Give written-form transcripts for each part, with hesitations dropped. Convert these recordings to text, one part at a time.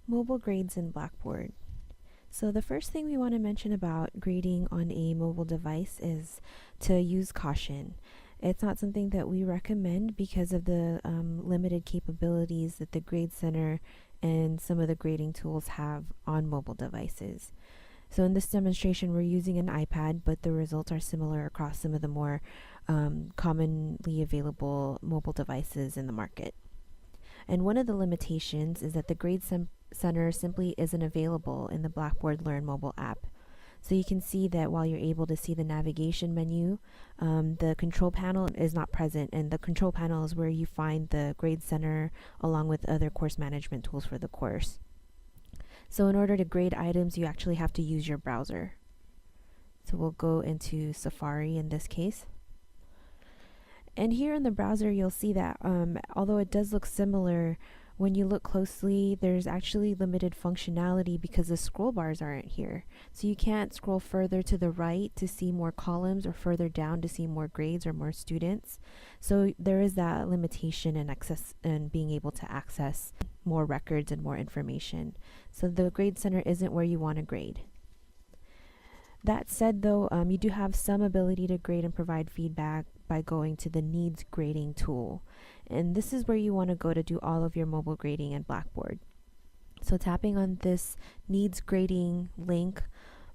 Mobile grades in Blackboard. So the first thing we want to mention about grading on a mobile device is to use caution. It's not something that we recommend because of the limited capabilities that the Grade Center and some of the grading tools have on mobile devices. So in this demonstration, we're using an iPad, but the results are similar across some of the more commonly available mobile devices in the market. And one of the limitations is that the Grade Center simply isn't available in the Blackboard Learn mobile app. So you can see that while you're able to see the navigation menu, the control panel is not present, and the control panel is where you find the Grade Center along with other course management tools for the course. So in order to grade items, you actually have to use your browser. So we'll go into Safari in this case. And here in the browser, you'll see that although it does look similar, when you look closely, there's actually limited functionality because the scroll bars aren't here. So you can't scroll further to the right to see more columns or further down to see more grades or more students. So there is that limitation in access and being able to access more records and more information. So the Grade Center isn't where you want to grade. That said, though, you do have some ability to grade and provide feedback by going to the Needs Grading tool. And this is where you want to go to do all of your mobile grading in Blackboard. So tapping on this Needs Grading link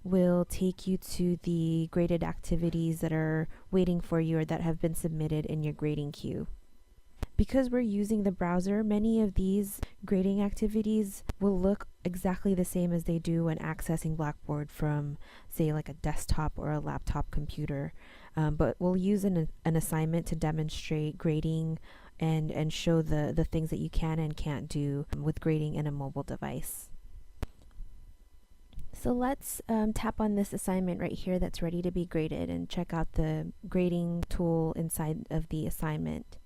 will take you to the graded activities that are waiting for you or that have been submitted in your grading queue. Because we're using the browser, many of these grading activities will look exactly the same as they do when accessing Blackboard from, say, like a desktop or a laptop computer. But we'll use an assignment to demonstrate grading and show the things that you can and can't do with grading in a mobile device. So let's tap on this assignment right here that's ready to be graded and check out the grading tool inside of the assignment.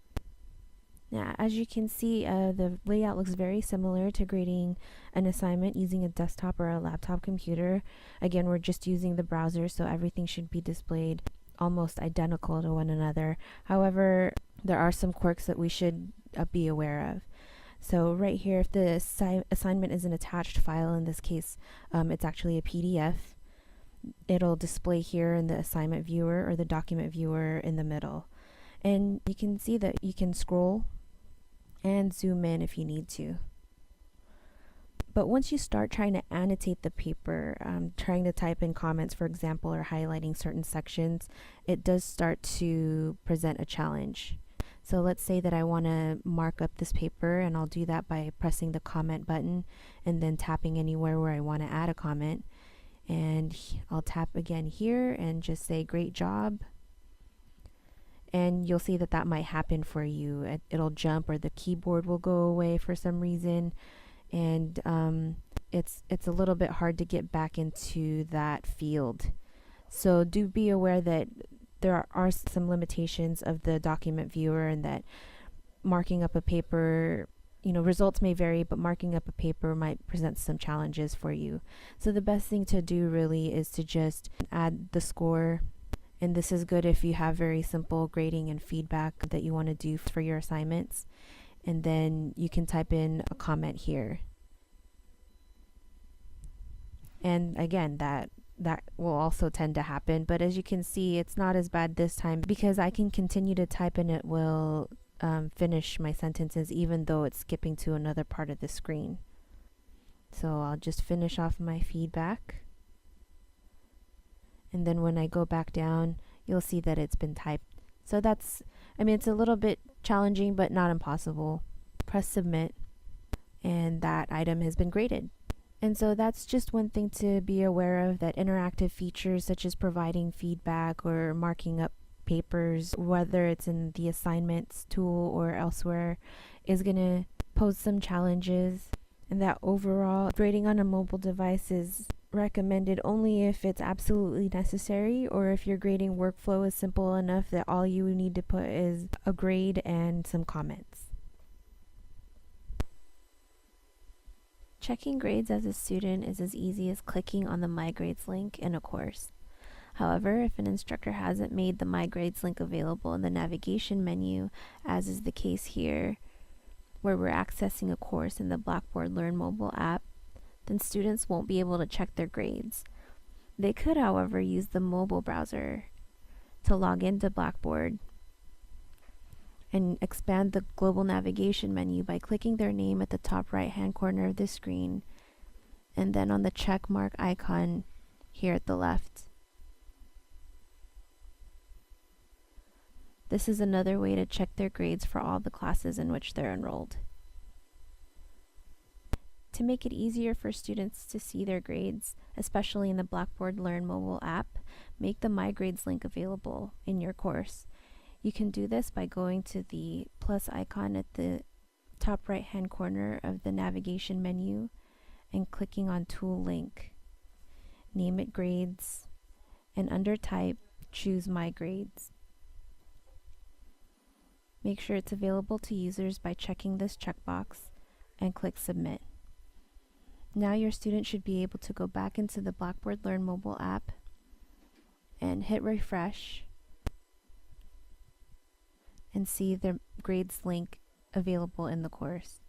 Now, as you can see, the layout looks very similar to grading an assignment using a desktop or a laptop computer. Again, we're just using the browser, so everything should be displayed almost identical to one another. However, there are some quirks that we should be aware of. So right here, if the assignment is an attached file, in this case, it's actually a PDF, it'll display here in the assignment viewer or the document viewer in the middle. And you can see that you can scroll and zoom in if you need to. But once you start trying to annotate the paper, trying to type in comments, for example, or highlighting certain sections, it does start to present a challenge. So let's say that I want to mark up this paper, and I'll do that by pressing the comment button and then tapping anywhere where I want to add a comment. And I'll tap again here and just say great job. And you'll see that that might happen for you. It'll jump or the keyboard will go away for some reason. And it's a little bit hard to get back into that field. So do be aware that there are some limitations of the document viewer, and that marking up a paper, results may vary, but marking up a paper might present some challenges for you. So the best thing to do really is to just add the score. And this is good if you have very simple grading and feedback that you want to do for your assignments. And then you can type in a comment here. And again, that will also tend to happen. But as you can see, it's not as bad this time because I can continue to type and it will finish my sentences even though it's skipping to another part of the screen. So I'll just finish off my feedback. And then when I go back down, you'll see that it's been typed. So it's a little bit challenging, but not impossible. Press submit, and that item has been graded. And so that's just one thing to be aware of, that interactive features such as providing feedback or marking up papers, whether it's in the assignments tool or elsewhere, is going to pose some challenges. And that overall, grading on a mobile device is recommended only if it's absolutely necessary, or if your grading workflow is simple enough that all you need to put is a grade and some comments. Checking grades as a student is as easy as clicking on the My Grades link in a course. However, if an instructor hasn't made the My Grades link available in the navigation menu, as is the case here, where we're accessing a course in the Blackboard Learn mobile app, then students won't be able to check their grades. They could, however, use the mobile browser to log into Blackboard and expand the global navigation menu by clicking their name at the top right-hand corner of the screen and then on the check mark icon here at the left. This is another way to check their grades for all the classes in which they're enrolled. To make it easier for students to see their grades, especially in the Blackboard Learn mobile app, make the My Grades link available in your course. You can do this by going to the plus icon at the top right-hand corner of the navigation menu and clicking on Tool Link. Name it Grades, and under Type, choose My Grades. Make sure it's available to users by checking this checkbox and click Submit. Now your student should be able to go back into the Blackboard Learn mobile app and hit refresh and see their grades link available in the course.